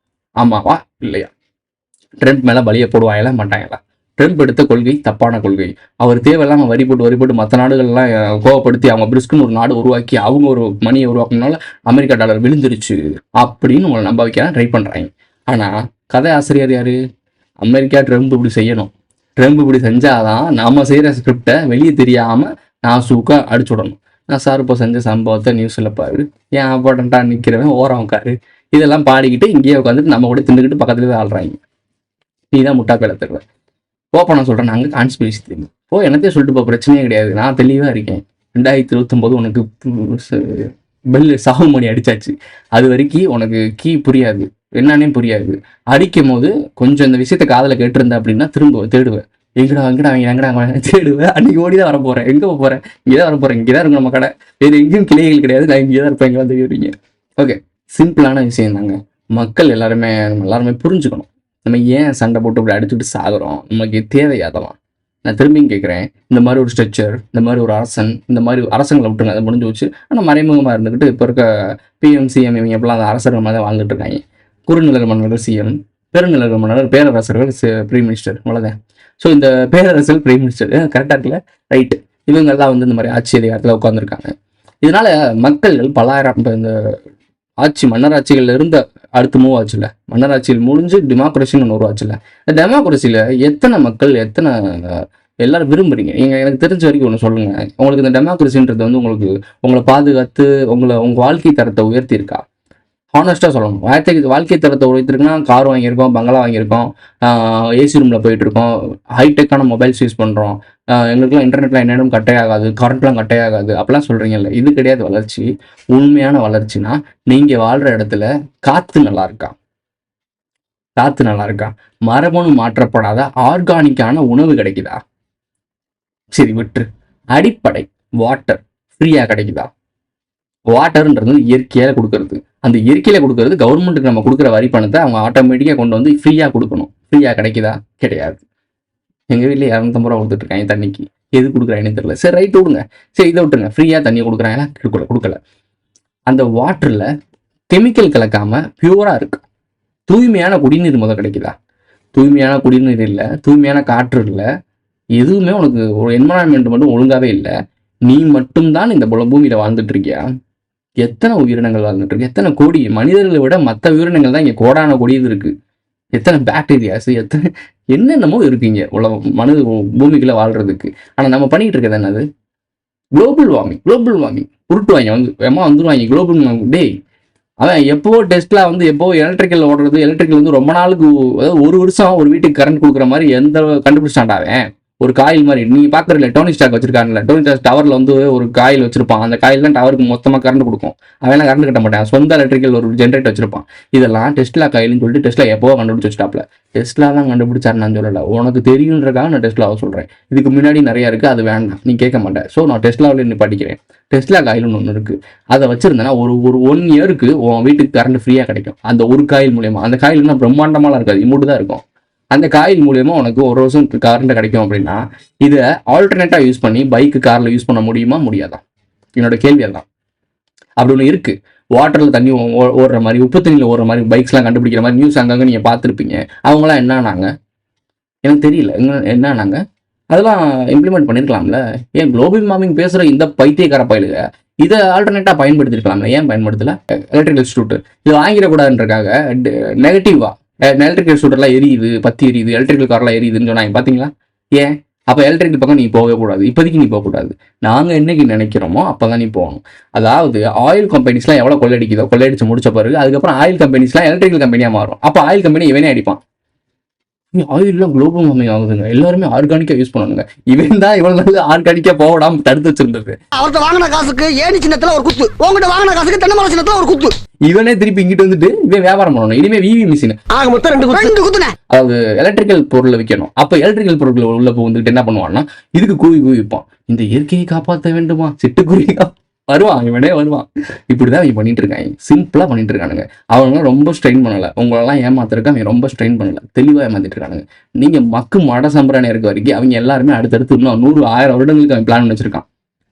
S2: ஆமாவா இல்லையா? ட்ரம்ப் மேல பலிய போடுவாங்களா மாட்டாங்களா? ட்ரம்ப் எடுத்த கொள்கை தப்பான கொள்கை. அவர் தேவையில்லாம வரி போட்டு மற்ற நாடுகள்லாம் கோவப்படுத்தி அவங்க பிரிஸ்குன்னு ஒரு நாடு உருவாக்கி அவங்க ஒரு மணியை உருவாக்குனால அமெரிக்கா டாலர் விழுந்துருச்சு அப்படின்னு உங்களை நம்ப வைக்க ட்ரை பண்றாங்க. ஆனா கதை ஆசிரியர் யாரு? அமெரிக்கா ட்ரம்ப் இப்படி செய்யணும், ட்ரம்ப் இப்படி செஞ்சாதான் நாம செய்யற ஸ்கிரிப்டை வெளியே தெரியாம நான் சூக்கா அடிச்சு விடணும். நான் சார் இப்போ செஞ்ச சம்பவத்தை நியூஸ்ல பாரு, ஏன் இம்பார்ட்டண்டா நிக்கிறவன் ஓரம் உட்காரு, இதெல்லாம் பாடிக்கிட்டு இங்கேயே உட்காந்துட்டு நம்ம கூட தின்னுக்கிட்டு பக்கத்துலேயே தான் ஆள்றாங்க. நீ தான் முட்டா பேல தருவேன். ஓப்பனாக சொல்கிறேன், நாங்கள் கான்ஸ்பிரசி தெரியும் என்னத்தையும் சொல்லிட்டு போக பிரச்சனையே கிடையாது, நான் தெளிவாக இருக்கேன். 2029 உனக்கு பெல் சாவு மணி அடிச்சாச்சு, அது வரைக்கும் உனக்கு கீ புரியாது, என்னன்னே புரியாது. அடிக்கும் போது கொஞ்சம் இந்த விஷயத்த காதல கேட்டிருந்த அப்படின்னா திரும்ப தேடுவேன், எங்கடா தேடுவேன். அன்னைக்கு ஓடிதான் வர போறேன், எங்க போறேன், இங்கேதான் வர போறேன், இங்கேதான் இருக்கும் நம்ம கடை, வேறு எங்கேயும் கிளைகள் கிடையாது, நான் இங்கே தான் இருப்பேன், இங்கே வந்து வருவீங்க. ஓகே, சிம்பிளான விஷயம் தாங்க. மக்கள் எல்லாருமே புரிஞ்சுக்கணும், நம்ம ஏன் சண்டை போட்டு இப்படி அடிச்சுட்டு சாகுறோம், நமக்கு தேவையாதலாம். நான் திரும்பியும் கேட்குறேன், இந்த மாதிரி ஒரு ஸ்ட்ரக்சர், இந்த மாதிரி ஒரு அரசன், இந்த மாதிரி அரசங்களை விட்டுருங்க, அதை முடிஞ்சு வச்சு. ஆனால் மறைமுகமாக இருந்துக்கிட்டு இப்போ இருக்க PM CM இவங்க எப்படிலாம் அந்த அரசர்கள் மாதிரி தான் வாழ்ந்துட்டு இருக்காங்க. குறுநிலர் மன்னர்கள் CM, பெருநிலர் மன்னர்கள், பேரரசர்கள் பிரைம் மினிஸ்டர், அவ்வளோதான். ஸோ இந்த பேரரசர்கள் பிரைம் மினிஸ்டர் கரெக்டாக இருக்குல்ல, ரைட்டு. இவங்கெல்லாம் வந்து இந்த மாதிரி ஆட்சி அதிகாரத்தில் உட்காந்துருக்காங்க. இதனால மக்கள்கள் பல்லாயிரம் இப்போ இந்த மன்னராட்சிகள் இருந்த அடுத்து மூவ் ஆச்சுல, மன்னராட்சியில் முடிஞ்சு டெமோக்ரஸின்னு ஒன்று உருவாச்சுல. இந்த டெமோக்ரஸியில் எத்தனை மக்கள் எத்தனை எல்லாரும் விரும்புறீங்க? எனக்கு தெரிஞ்ச வரைக்கும் ஒன்று சொல்லுங்க. உங்களுக்கு இந்த டெமோக்ரஸின்றது வந்து உங்களை பாதுகாத்து உங்கள் வாழ்க்கை தரத்தை உயர்த்தி இருக்கா? ஹானஸ்ட்டாக சொல்லணும். வாழ்க்கை தரத்தை உயர்த்திருக்குன்னா கார் வாங்கியிருக்கோம், பங்களா வாங்கியிருக்கோம், ஏசி ரூமில் போயிட்டு இருக்கோம், ஹைடெக்கான மொபைல்ஸ் யூஸ் பண்ணுறோம், எங்களுக்குலாம் இன்டர்நெட்லாம் என்னென்னும் கட்டையாகாது, கரண்ட்லாம் கட்டையாகாது, அப்படிலாம் சொல்கிறீங்கல்ல, இது கிடையாது வளர்ச்சி. உண்மையான வளர்ச்சினா நீங்கள் வாழ்கிற இடத்துல காற்று நல்லா இருக்கா, மரபணு மாற்றப்படாத ஆர்கானிக்கான உணவு கிடைக்குதா? சரி விட்டுரு. அடிப்படை வாட்டர் ஃப்ரீயாக கிடைக்குதா? வாட்டர்ன்றது இயற்கையாக கொடுக்கறது, அந்த இயற்கையில கொடுக்கறது கவர்மெண்ட்டுக்கு நம்ம கொடுக்குற வரி பணத்தை அவங்க ஆட்டோமேட்டிக்காக கொண்டு வந்து ஃப்ரீயாக கொடுக்கணும். ஃப்ரீயாக கிடைக்குதா? கிடையாது. எங்கள் வீட்டில் 250 ரூபா கொடுத்துட்டு இருக்காங்க தண்ணிக்கு, எது கொடுக்குறாங்கன்னு தெரியல. சரி ரைட் விடுங்க, சரி இதை விட்டுருங்க, ஃப்ரீயாக தண்ணியை கொடுக்குறாங்களா? கொடுக்கல. அந்த வாட்டரில் கெமிக்கல் கலக்காமல் பியூராக இருக்கு, தூய்மையான குடிநீர் முதல் கிடைக்குதா? தூய்மையான குடிநீர் இல்லை, தூய்மையான காற்று இல்லை, எதுவுமே உனக்கு ஒரு என்வரான்மெண்ட் மட்டும் ஒழுங்காவே இல்லை. நீ மட்டும்தான் இந்த பூமியில வாழ்ந்துட்டு இருக்கியா? எத்தனை உயிரினங்கள் வாழ்ந்துட்டு இருக்கு? எத்தனை கோடி மனிதர்களை விட மற்ற உயிரினங்கள் தான் இங்க கோடான கோடி இது இருக்கு. எத்தனை பாக்டீரியாஸ், எத்தனை என்னென்னமோ இருக்குங்க உலகம் மனித பூமிக்குள்ள வாழ்றதுக்கு. ஆனா நம்ம பண்ணிட்டு இருக்கிறது என்னது? குளோபல் வார்மிங் உருட்டுவாங்க வந்து ஏமா வந்துருவாங்க குளோபல் வார்மிங். டேய், அவன் எப்போ டெஸ்ட்ல வந்து எப்போ எலக்ட்ரிக்கல் ஓடுறது, எலக்ட்ரிக்கல் வந்து ரொம்ப நாளுக்கு, அதாவது ஒரு வருஷம் ஒரு வீட்டுக்கு கரண்ட் கொடுக்குற மாதிரி எந்த கண்டுபிடிச்சாண்டாவேன். ஒரு காயில் மாதிரி நீங்க பாக்குறதுல டோனி ஸ்டாக் வச்சிருக்காங்கல்ல, டோனி ஸ்டாக் டவர்ல வந்து ஒரு காயில் வச்சிருப்பான். அந்த காயில் தான் டவருக்கு மொத்தமா கரண்ட் கொடுக்கும். அவன் கரண்ட் கட்ட மாட்டான், சொந்த எலக்ட்ரிக்கல் ஒரு ஜென்ரேட்டர் வச்சிருப்பான். இதெல்லாம் டெஸ்ட்லா காயில்னு சொல்லிட்டு டெஸ்ட்லா எப்போ கண்டுபிடிச்சு வச்சுட்டாப்ல. டெஸ்ட்லா தான் கண்டுபிடிச்சாரு நான் சொல்லல, உனக்கு தெரியுன்றக்காக நான் டெஸ்ட்லாவை சொல்றேன். இதுக்கு முன்னாடி நிறைய இருக்கு, அது வேண்டாம் நீ கேட்க மாட்டேன். ஸோ நான் டெஸ்ட்லாவில் நீ படிக்கிறேன். டெஸ்ட்லா காயில்னு ஒன்று இருக்கு, அதை வச்சிருந்தேன்னா ஒரு 1 இயருக்கு உன் வீட்டுக்கு கரண்ட் ஃப்ரீயா கிடைக்கும். அந்த ஒரு காயில் மூலியமா. அந்த காயில்னா பிரம்மாண்டமாலாம் இருக்காது, இம்மூட்டு தான் இருக்கும். அந்த காயில் மூலியமா உனக்கு 1 வருஷம் கரண்ட் கிடைக்கும். அப்படின்னா இதை ஆல்டர்னேட்டா யூஸ் பண்ணி பைக்கு கார்ல யூஸ் பண்ண முடியுமா முடியாதா? என்னோட கேள்வி அதான். அப்படி ஒன்று இருக்கு. வாட்டர்ல தண்ணி ஓடுற மாதிரி, உப்பு தண்ணியில் ஓடுற மாதிரி பைக்ஸ்லாம் கண்டுபிடிக்கிற மாதிரி நியூஸ் அங்கங்க நீங்க பார்த்துருப்பீங்க. அவங்களாம் என்னன்னாங்க எனக்கு தெரியல, என்னன்னாங்க அதெல்லாம் இம்ப்ளிமெண்ட் பண்ணிருக்கலாம்ல. ஏன் குளோபல் வார்மிங் பேசுற இந்த பைத்தியக்கார பயிலுக இதை ஆல்டர்னேட்டா பயன்படுத்திருக்கலாம்ல, ஏன் பயன்படுத்தல? எலக்ட்ரிக்கல் இன்ஸ்டியூட் இது வாங்கிடக்கூடாதுன்றக்காக நெகட்டிவா எலக்ட்ரிக்கல் ஸ்கூட்டர்லாம் எரியுது, பத்தி எரியுது, எலக்ட்ரிக்கல் கார்லாம் எரியுதுன்னு சொன்னாங்க பாத்தீங்களா? ஏன் அப்ப எலக்ட்ரிக்கல் பக்கம் நீ போகவே கூடாது. இப்போதைக்கு நீ போகக்கூடாது. நாங்க என்னைக்கு நினைக்கிறோமோ அப்பதான் நீ போகணும். அதாவது ஆயில் கம்பெனிஸ்லாம் எவ்வளவு கொள்ளடிக்குதோ, கொள்ளையடிச்சு முடிச்ச பிறகு அதுக்கப்புறம் ஆயில் கம்பெனிஸ்லாம் எலக்ட்ரிக்கல் கம்பெனியா மாறும். அப்ப ஆயில் கம்பெனி இவனே அடிப்பான். ஆயில்லாம் குளோபல் வார்மிங் ஆகுதுங்க, எல்லாருமே ஆர்கானிக்கா யூஸ் பண்ணுவாங்க. இவன் தான் இவ்வளவு நாள் ஆர்கானிக்கா போடாம தடுத்து வச்சிருந்தது.
S3: அவர்கிட்ட வாங்கின காசுக்கு ஏணி சின்னத்துல ஒரு குத்து, உங்ககிட்ட வாங்கின காசுக்கு தென்னை மரம் சின்னத்துல ஒரு குத்து.
S2: இவனே திருப்பி இங்கிட்டு வந்துட்டு இவன் வியாபாரம் பண்ணணும். இனிமே விவி மிஷின்
S3: ஆக மொத்தம் 2 குத்துனே.
S2: அதாவது எலக்ட்ரிக்கல் பொருளை விற்கணும். அப்ப எலக்ட்ரிக்கல் பொருட்கள் உள்ள வந்துட்டு என்ன பண்ணுவான்னா இதுக்கு கூவி விற்பான். இந்த இயற்கையை காப்பாற்ற வேண்டுமா, சிட்டுக்குருவி வருவான், இவனே வருவான். இப்படிதான் இவங்க பண்ணிட்டு இருக்காங்க, சிம்பிளா பண்ணிட்டு இருக்கானுங்க. அவங்க ரொம்ப ஸ்ட்ரெயின் பண்ணல, உங்களெல்லாம் ஏமாத்திருக்க அவங்க ரொம்ப ஸ்ட்ரெயின் பண்ணல, தெளிவா ஏமாத்திட்டு இருக்கானுங்க. நீங்க மக்கு மட சம்பிரதாயம் இருக்க வரைக்கும் அவங்க எல்லாருமே அடுத்தடுத்து இன்னும் 100-1000 வருடங்களுக்கு அவன் பிளான் வச்சிருக்கான்.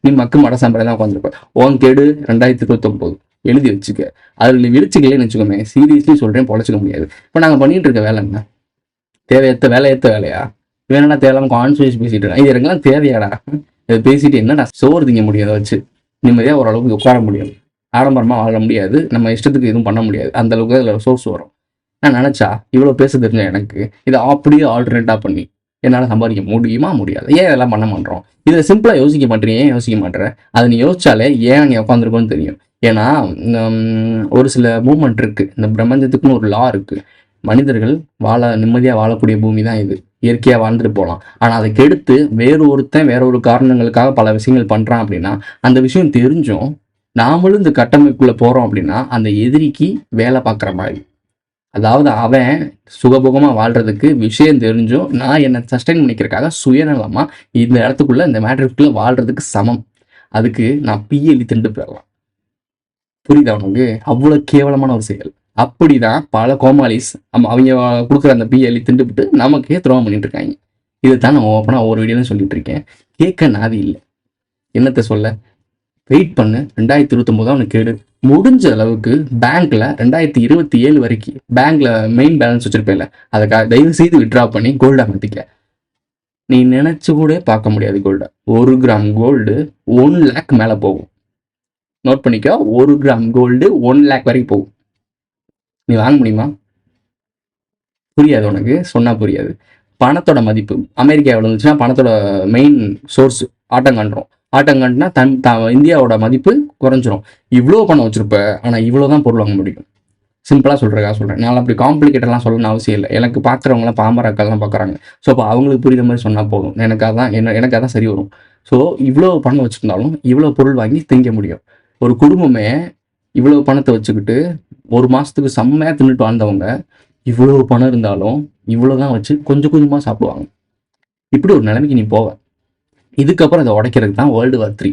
S2: நீ மக்கு மட சம்பிரதாயம் தான் உட்காந்துருப்ப. உன் கேடு 2029 எழுதி வச்சுக்க. அதுல நீ விழிச்சுக்கலன்னு வச்சுக்கோமே, சீரியஸ்லி சொல்றேன், பொழைச்சிக்க முடியாது. இப்ப நாங்க பண்ணிட்டு இருக்க வேலை என்ன? வேலையேத்த வேலையா? வேணா தேவையில்லாம கான்ஃபிடன்ஸ் பேசிட்டு இருக்கான். இது எனக்குலாம் தேவையாடா? இதை பேசிட்டு என்னடா சோறு திங்க முடியும்? அதை வச்சு நிம்மதியா ஓரளவுக்கு உட்கார முடியும், ஆடம்பரமா வாழ முடியாது, நம்ம இஷ்டத்துக்கு எதுவும் பண்ண முடியாது. அந்த அளவுக்கு அதில் சோர்ஸ் வரும். நான் நினைச்சா இவ்வளவு பேச தெரிஞ்ச எனக்கு இதை அப்படியே ஆல்டர்னேட்டா பண்ணி என்னால சம்பாதிக்க முடியுமா முடியாது? ஏன் இதெல்லாம் பண்ண மாட்டோம்? இதை சிம்பிளா யோசிக்க மாட்டேன். ஏன் யோசிக்க மாட்டேன்? அதை நீ யோசிச்சாலே ஏன் நீ உட்காந்துருக்கோன்னு தெரியும். ஏன்னா ஒரு சில மூமெண்ட் இருக்கு, இந்த பிரபஞ்சத்துக்குன்னு ஒரு லா இருக்கு. மனிதர்கள் நிம்மதியா வாழக்கூடிய பூமி தான் இது. இயற்கையா வாழ்ந்துட்டு போகலாம். ஆனா அதை கெடுத்து வேற ஒரு காரணங்களுக்காக பல விஷயங்கள் பண்றான். அப்படின்னா அந்த விஷயம் தெரிஞ்சும் நாமளும் இந்த கட்டமைப்புக்குள்ள போறோம் அப்படின்னா அந்த எதிரிக்கு வேலை பார்க்குற மாதிரி. அதாவது அவன் சுகபோகமா வாழ்றதுக்கு விஷயம் தெரிஞ்சும் நான் என்னை சஸ்டைன் பண்ணிக்கிறதுக்காக சுயநலமா இந்த இடத்துக்குள்ள இந்த மேட்ரிக்குள்ள வாழ்றதுக்கு சமம். அதுக்கு நான் பிஎல்இ திண்டு போயிடலாம். புரியுதா உனக்கு? அவ்வளவு கேவலமான ஒரு செயல். அப்படிதான் பல கோமாளிஸ் அவங்க கொடுக்குற அந்த பிஎல்இ திண்டுபிட்டு நமக்கே துரோகம் பண்ணிட்டு இருக்காங்க. இதைத்தான் நான் ஓப்பனா ஒவ்வொரு வீடியோலையும் சொல்லிட்டு இருக்கேன். கேட்க நாதி இல்லை. என்னத்தை சொல்ல? வெயிட் பண்ணு, 2029 அவனுக்கு கேடு. முடிஞ்ச அளவுக்கு பேங்க்ல 2027 வரைக்கும் பேங்க்ல மெயின் பேலன்ஸ் வச்சிருப்பேன்ல, அதை தயவு செய்து விட்ரா பண்ணி கோல்டா மாத்திக்க. நீ நினைச்சு கூட பார்க்க முடியாது கோல்டை. 1 கிராம் கோல்டு 1 லேக் மேல போகும். நோட் பண்ணிக்கோ, 1 கிராம் கோல்டு 1 லேக் வரைக்கும் போகும். நீ வாங்க முடியுமா? புரியாது உனக்கு, சொன்னா புரியாது. பணத்தோட மதிப்பு அமெரிக்கா எவ்வளவு இருந்துச்சுன்னா பணத்தோட மெயின் சோர்ஸ் ஆட்டங்கண்டுனா இந்தியாவோட மதிப்பு குறைஞ்சிரும். இவ்வளோ பணம் வச்சிருப்ப, ஆனா இவ்வளவுதான் பொருள் வாங்க முடியும். சிம்பிளா சொல்றேன். நான் அப்படி காம்ப்ளிகேட்டட்லாம் சொல்லணும்னு அவசியம் இல்லை. எனக்கு பாக்குறவங்களாம் பாமரக்கள்லாம் பாக்குறாங்க. ஸோ அப்போ அவங்களுக்கு புரியுற மாதிரி சொன்னா போதும். எனக்கு அதான் சரி வரும். ஸோ இவ்வளோ பணம் வச்சிருந்தாலும் இவ்வளோ பொருள் வாங்கி திங்க முடியும். ஒரு குடும்பமே இவ்வளவு பணத்தை வச்சுக்கிட்டு 1 மாசத்துக்கு செம்மையா தின்னுட்டு வாழ்ந்தவங்க இவ்வளவு பணம் இருந்தாலும் இவ்வளவுதான் வச்சு கொஞ்சம் கொஞ்சமா சாப்பிடுவாங்க. இப்படி ஒரு நிலைமைக்கு நீ போவ. இதுக்கப்புறம் அதை உடைக்கிறதுக்கு தான் World War 3.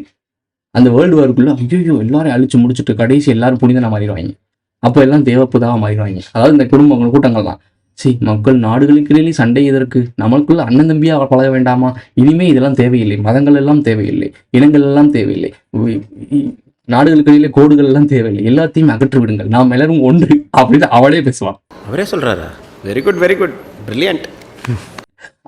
S2: அந்த வேர்ல்டு வார்க்குள்ள ஐயோ எல்லாரும் அழிச்சு முடிச்சுட்டு கடைசி எல்லாரும் புனிதனா மாறிடுவாங்க. அப்போ எல்லாம் தேவப்புதாவா மாறிடுவாங்க. அதாவது இந்த குடும்பங்கள் கூட்டங்கள் தான் மக்கள் நாடுகளுக்கு சண்டை எதற்கு, நம்மளுக்குள்ள அண்ணன் தம்பியா பழக வேண்டாமா? இனிமே இதெல்லாம் தேவையில்லை. மதங்கள் எல்லாம் தேவையில்லை, இனங்கள் எல்லாம் தேவையில்லை. நாடுகளுக்கு இடையில கோடுகள் எல்லாம் தேவையில்லை, எல்லாத்தையும் அகற்றி விடுங்கள், நாம் எல்லாரும் ஒன்று அப்படின்னு அவளே பேசுவான்.
S6: அவரே சொல்றாரா? Very good brilliant.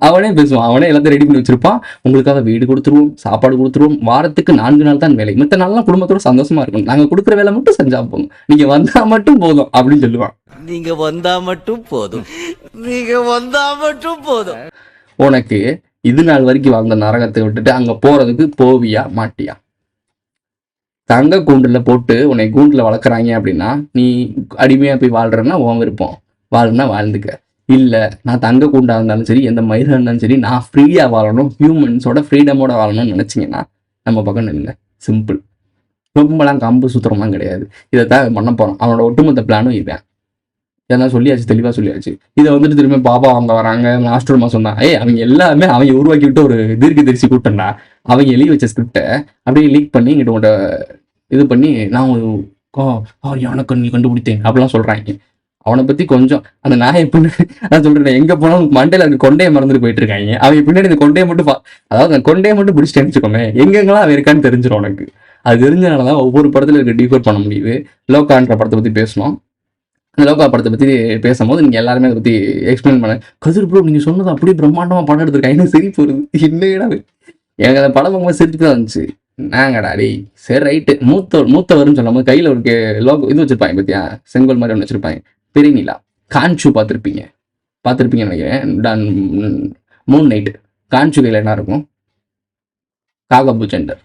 S2: அவனே பேசுவான், அவனே எல்லாத்தையும் ரெடி பண்ணி வச்சிருப்பான். உங்களுக்காக வீடு கொடுத்துருவோம், சாப்பாடு கொடுத்துருவோம், வாரத்துக்கு 4 நாள் தான் வேலை, மற்ற நாள்லாம் குடும்பத்தோட சந்தோஷமா இருக்கும், நாங்க கொடுக்குற வேலை மட்டும் செஞ்சா போதும், நீங்க வந்தா மட்டும் போதும் அப்படின்னு சொல்லுவான்.
S5: நீங்க வந்தா மட்டும் போதும்.
S2: உனக்கு இது நாள் வரைக்கும் வாழ்ந்த நரகத்தை விட்டுட்டு அங்க போறதுக்கு போவியா மாட்டியா? தங்க கூண்டுல போட்டு உன்னை கூண்டுல வளர்க்குறாங்க அப்படின்னா நீ அடிமையா போய் வாழ்றன்னா உன் விருப்பம், வாழ்னா வாழ்ந்துக்க. இல்ல நான் தங்க கூண்டா இருந்தாலும் சரி, எந்த மயிரா இருந்தாலும் சரி, நான் ஃப்ரீயா வாழணும், ஹியூமன்ஸோட ஃப்ரீடமோட வாழணும்னு நினைச்சீங்கன்னா நம்ம பக்கம் நில்லுங்க. சிம்பிள். ரொம்பலாம் கம்பு சுத்திரம்லாம் கிடையாது. இதைத்தான் பண்ண போறோம். அவனோட ஒட்டுமொத்த பிளானும் இவன் ஏன்னா சொல்லியாச்சு, தெளிவா சொல்லியாச்சு. இதை வந்துட்டு திரும்ப பாபா அவங்க வராங்க, மாஸ்டர் மாசம் தான். அவங்க எல்லாமே அவங்க உருவாக்கி விட்டு ஒரு தீர்க்கதரிசி கூட்டம்னா அவங்க எழுதி வச்ச ஸ்கிரிப்டை அப்படியே லீக் பண்ணி இங்கிட்ட உங்கள்கிட்ட இது பண்ணி நான் எனக்கு நீ கண்டுபிடித்தேன் அப்படிலாம் சொல்றாங்க. அவனை பத்தி கொஞ்சம் அந்த நாயை பின்னாடி நான் சொல்றேன், எங்க போனாலும் மண்டையில அந்த கொண்டையை மறந்துட்டு போயிட்டு இருக்காங்க. அவங்க பின்னாடி இந்த கொண்டையை மட்டும் அதாவது அந்த கொண்டையை மட்டும் பிடிச்சிட்டேன்னு வச்சுக்கோங்க, எங்கெங்கெல்லாம் அவன் இருக்கான்னு தெரிஞ்சிடும் உனக்கு. அது தெரிஞ்சனாலதான் ஒவ்வொரு படத்துல இருக்க டீகோட் பண்ண முடியுது. லோகான்ற படத்தை பத்தி பேசணும். அந்த லோகா படத்தை பத்தி பேசும்போது நீங்க எல்லாருமே அதை பத்தி எக்ஸ்பிளைன் பண்ண, கதிர் ப்ரோ நீங்க சொன்னது அப்படியே பிரம்மாண்டமா படம் எடுத்திருக்காங்க, எனக்கு சிரிப்பு வருது. என்னடா எனக்கு அந்த படம் பார்க்கும்போது சிரிப்பு தான் இருந்துச்சு. நாங்கடா டே சரி ரைட்டு மூத்தவர்னு சொல்லும் போது கையில ஒரு லோகோ இது வச்சிருப்பாங்க பத்தியா, செங்கோல் மாதிரி ஒன்று வச்சிருப்பாங்க. பெரிய நிலா கான்சு பார்த்துருப்பீங்கன்னு நினைக்கிறேன். மூன் நைட்டு கான்சு கையில் என்ன இருக்கும்? காகபூச்சண்டர்.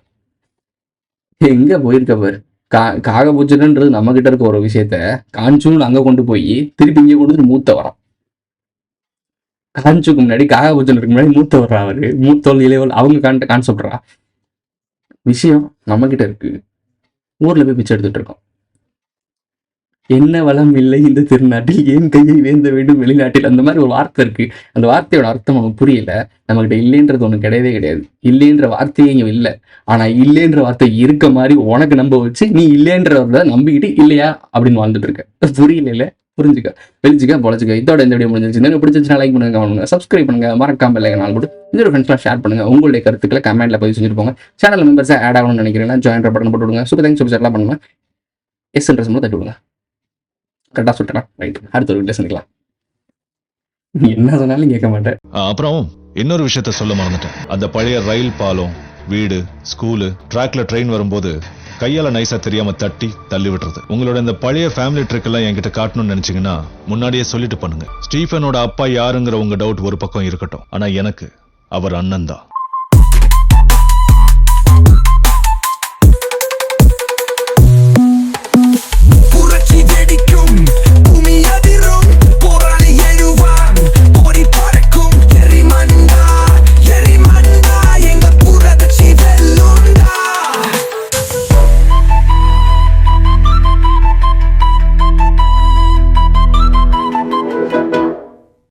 S2: எங்க போயிருக்க பாரு. காகபூச்சன்றது நம்ம கிட்ட இருக்க ஒரு விஷயத்த கான்சுன்னு அங்க கொண்டு போய் திருப்பி இங்கே கொண்டு மூத்த வரோம். கான்சுக்கு முன்னாடி காகபூச்சனருக்கு முன்னாடி மூத்த வர்றா அவரு, மூத்தோல் இளையோல் அவங்க கான்செப்ட்ரா. விஷயம் நம்ம கிட்ட இருக்கு, ஊர்ல போய் பிச்சை எடுத்துட்டு இருக்கோம். என்ன வளம் இல்லை இந்த திருநாட்டில், ஏன் கையை வேந்த வேண்டும் வெளிநாட்டில், அந்த மாதிரி ஒரு வார்த்தை இருக்கு. அந்த வார்த்தையோட அர்த்தம் நமக்கு புரியல. நம்மகிட்ட இல்லைன்றது ஒண்ணு கிடையவே கிடையாது. இல்லைன்ற வார்த்தையே இங்க இல்லை. ஆனா இல்லைன்ற வார்த்தை இருக்க மாதிரி உனக்கு நம்ப வச்சு நீ இல்லைன்றத நம்பிக்கிட்டு இல்லையா அப்படின்னு வாழ்ந்துட்டு இருக்க. புரியல, புரிஞ்சுக்க, வெளிச்சுக்க, பொழைச்சுக்க. இதோட இந்த வீடியோ முடிஞ்சிருச்சு. பிடிச்சிருச்சுன்னா லைக் பண்ணுங்க, கமெண்ட் பண்ணுங்க, சப்ஸ்கிரைப் பண்ணுங்க, மறக்காம பெல் ஐகான் போட்டு இந்த ஃப்ரெண்ட்ஸ்லாம் ஷேர் பண்ணுங்க. உங்களுடைய கருத்துக்களை கமெண்ட்ல பதிவு செஞ்சுட்டு போங்க. சேனல் மெம்பர்ஸா ஆட் ஆகணும்னு நினைக்கிறீங்கன்னா ஜாயின் பட்டன் போட்டு விடுங்க. சூப்பர் தேங்க்ஸ், சூப்பர் சேட்லாம் பண்ணுங்க. எஸ்என்ட்ரெஸ் தட்டி விடுங்க. கரெக்டாக சொல்லிட்டேன். ரைட், அடுத்த ஒரு வீட்டில் சந்திக்கலாம். நீ என்ன சொன்னாலும் கேட்க மாட்டேன்.
S7: அப்புறம் இன்னொரு விஷயத்த சொல்ல மறந்துட்டேன். அந்த பழைய ரயில் பாலம், வீடு, ஸ்கூலு, ட்ராக்ல ட்ரெயின் வரும்போது கையால நைஸா தெரியாம தள்ளி விட்டுறது. உங்களோட இந்த பழைய ஃபேமிலி ட்ரிக் எல்லாம் என்கிட்ட காட்டணும்னு நினைச்சீங்கன்னா முன்னாடியே சொல்லிட்டு பண்ணுங்க. ஸ்டீஃபனோட அப்பா யாருங்கிற உங்க டவுட் ஒரு பக்கம் இருக்கட்டும், ஆனா எனக்கு அவர் அண்ணன் தான்.